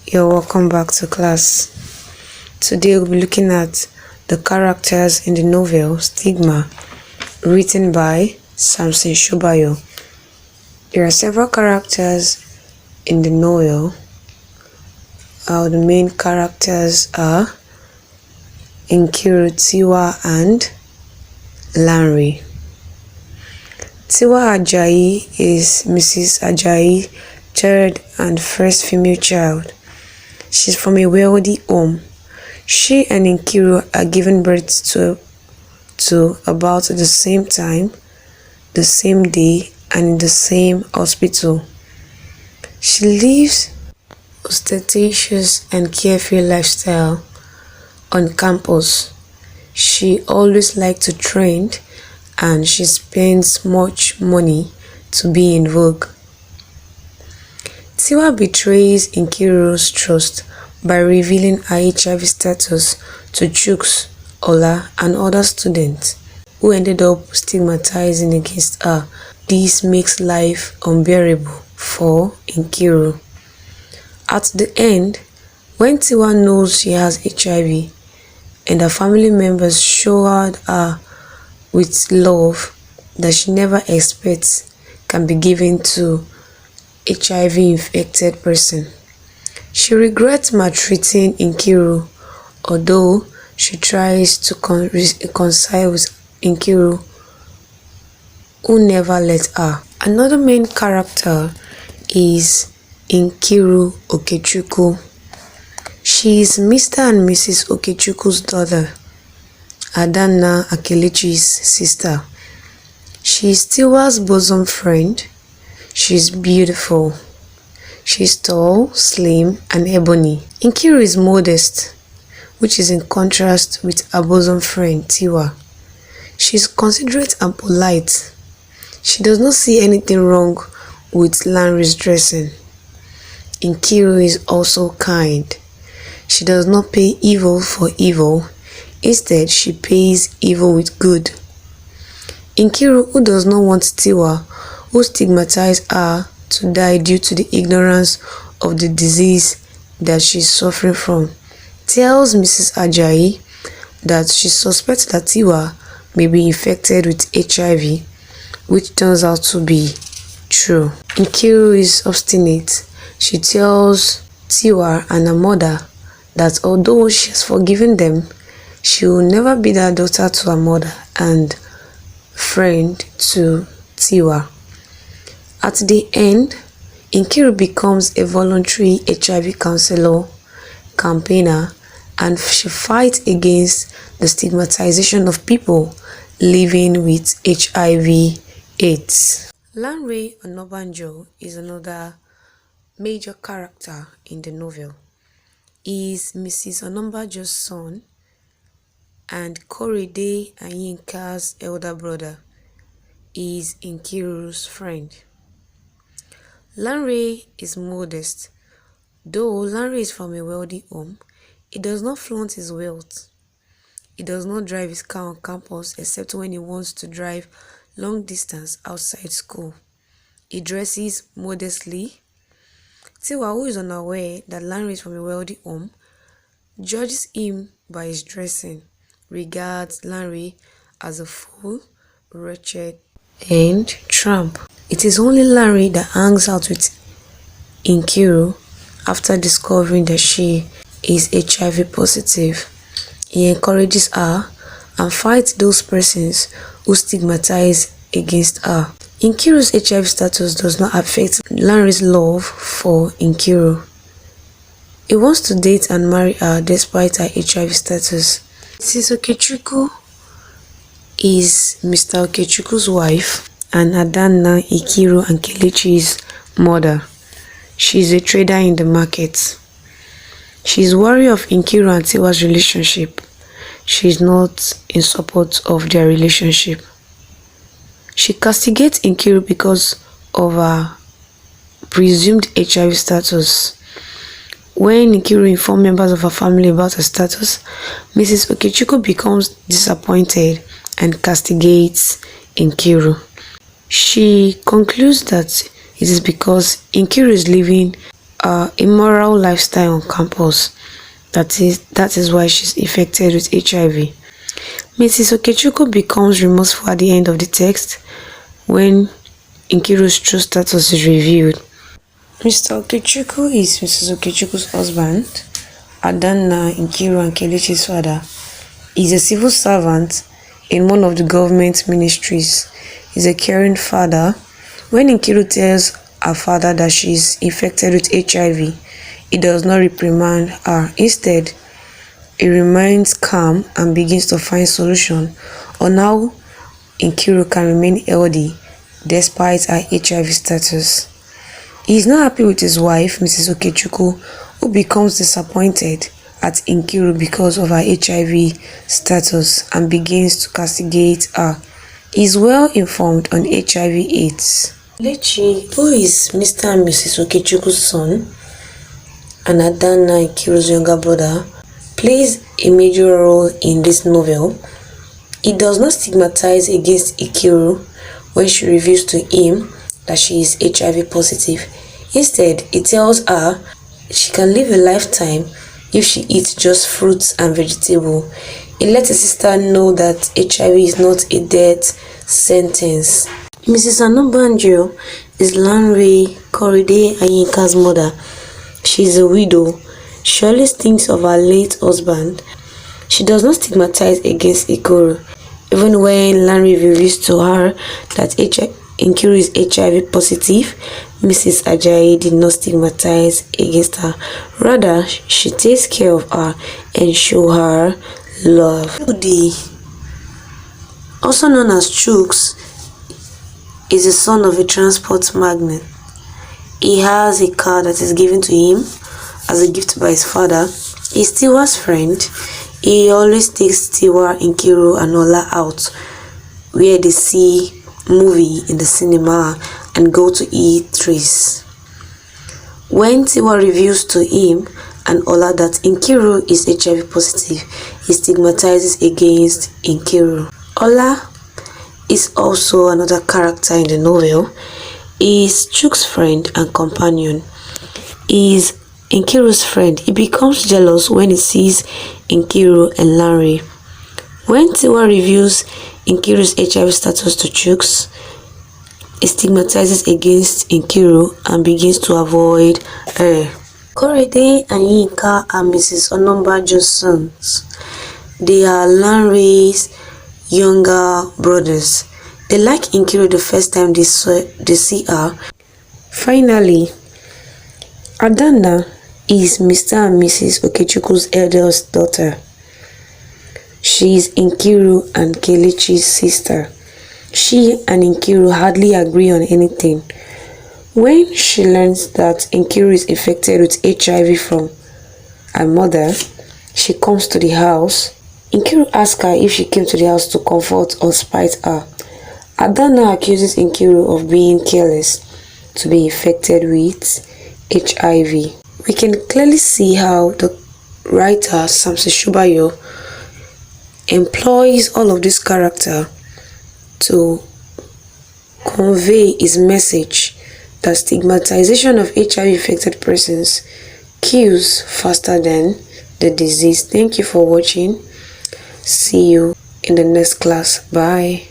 You're welcome back to class. Today we'll be looking at the characters in the novel Stigma, written by Samson Shobayo. There are several characters in the novel. The main characters are Inkiru, Tiwa, and Lanre. Tiwa Ajayi is Mrs. Ajayi's third and first female child. She's from a wealthy home. She and Inkiru are given birth to about the same time, the same day, and in the same hospital. She lives ostentatious and carefree lifestyle on campus. She always likes to trend and she spends much money to be in vogue. Tiwa betrays Inkiru's trust by revealing her HIV status to Chooks, Ola, and other students who ended up stigmatizing against her. This makes life unbearable for Inkiru. At the end, when Tiwa knows she has HIV and her family members showered her with love that she never expects can be given to HIV-infected person, she regrets maltreating Inkiru, although she tries to reconcile with Inkiru, who never let her. Another main character is Inkiru Okechukwu. She is Mr. and Mrs. Okechukwu's daughter, Adana Akelechi's sister. She is Tiwa's bosom friend. She is beautiful. She is tall, slim, and ebony. Inkiru is modest, which is in contrast with her bosom friend Tiwa. She is considerate and polite. She does not see anything wrong with Lanre's dressing. Inkiru is also kind. She does not pay evil for evil. Instead, she pays evil with good. Inkiru, who does not want Tiwa, who stigmatized her to die due to the ignorance of the disease that she is suffering from, tells Mrs. Ajayi that she suspects that Tiwa may be infected with HIV, which turns out to be true. Inkiru is obstinate. She tells Tiwa and her mother that although she has forgiven them, she will never be that daughter to her mother and friend to Tiwa. At the end, Inkiru becomes a voluntary HIV counselor, campaigner, and she fights against the stigmatization of people living with HIV/AIDS. Lanre Onabanjo is another major character in the novel. He is Mrs. Onabanjo's son and Korede and Yinka's elder brother. He is Inkiru's friend. Lanre is modest. Though Lanre is from a wealthy home, he does not flaunt his wealth. He does not drive his car on campus except when he wants to drive long distance outside school. He dresses modestly. Tiwa, who is unaware that Lanre is from a wealthy home, judges him by his dressing, regards Lanre as a fool, wretched, and tramp. It is only Lanre that hangs out with Inkiru after discovering that she is HIV positive. He encourages her and fights those persons who stigmatize against her. Inkiru's HIV status does not affect Lanre's love for Inkiru. He wants to date and marry her despite her HIV status. Mrs. Okechukwu is Mr. Okechukwu's wife and Adana, Inkiru and Kelechi's mother. She is a trader in the market. She is worried of Inkiru and Tiwa's relationship. She is not in support of their relationship. She castigates Inkiru because of her presumed HIV status. When Inkiru informs members of her family about her status, Mrs. Okechukwu becomes disappointed and castigates Inkiru. She concludes that it is because Inkiru is living immoral lifestyle on campus. That is why she's infected with HIV. Mrs. Okechukwu becomes remorseful at the end of the text when Inkiru's true status is revealed. Mr. Okechukwu is Mrs. Okechukwu's husband, Adana, Inkiru and Kelechi's father. He's a civil servant in one of the government ministries. He's a caring father. When Inkiru tells her father that she is infected with HIV, he does not reprimand her. Instead, he remains calm and begins to find solution on how Inkiru can remain healthy despite her HIV status. He is not happy with his wife, Mrs. Okechukwu, who becomes disappointed at Inkiru because of her HIV status and begins to castigate her. He is well informed on HIV/AIDS. Kelechi, who is Mr. and Mrs. Okechukwu's son and Adana, Inkiru's younger brother, plays a major role in this novel. He does not stigmatize against Inkiru when she reveals to him that she is HIV positive. Instead, he tells her she can live a lifetime if she eats just fruits and vegetables. He lets his sister know that HIV is not a death sentence. Mrs. Anabanjo is Lanre, Korede Ayinka's mother. She is a widow. She always thinks of her late husband. She does not stigmatize against Inkiru, even when Lanre reveals to her that Inkiru is HIV positive. Mrs. Ajayi did not stigmatize against her. Rather, she takes care of her and shows her love. Udi, also known as Chuks, is the son of a transport magnate. He has a car that is given to him as a gift by his father. He's Tiwa's friend. He always takes Tiwa, Inkiru and Ola out where they see movie in the cinema and go to eateries. When Tiwa reveals to him and Ola that Inkiru is HIV positive, he stigmatizes against Inkiru. Ola is also another character in the novel. He is Chuk's friend and companion. He is Inkiru's friend. He becomes jealous when he sees Inkiru and Lanre. When Tiwa reveals Inkiru's HIV status to Chuks, he stigmatizes against Inkiru and begins to avoid her. Korede and Yinka are Mrs. Onombajo's sons. They are Lanre's younger brothers. They like Inkiru the first time they see her. Finally, Adana is Mr. and Mrs. Okechukwu's eldest daughter. She is Inkiru and Kelechi's sister. She and Inkiru hardly agree on anything. When she learns that Inkiru is infected with HIV from her mother, she comes to the house. Inkiru asks her if she came to the house to comfort or spite her. Adana accuses Inkiru of being careless to be infected with HIV. We can clearly see how the writer Samson Shobayo employs all of this character to convey his message that stigmatization of HIV-infected persons kills faster than the disease. Thank you for watching. See you in the next class. Bye.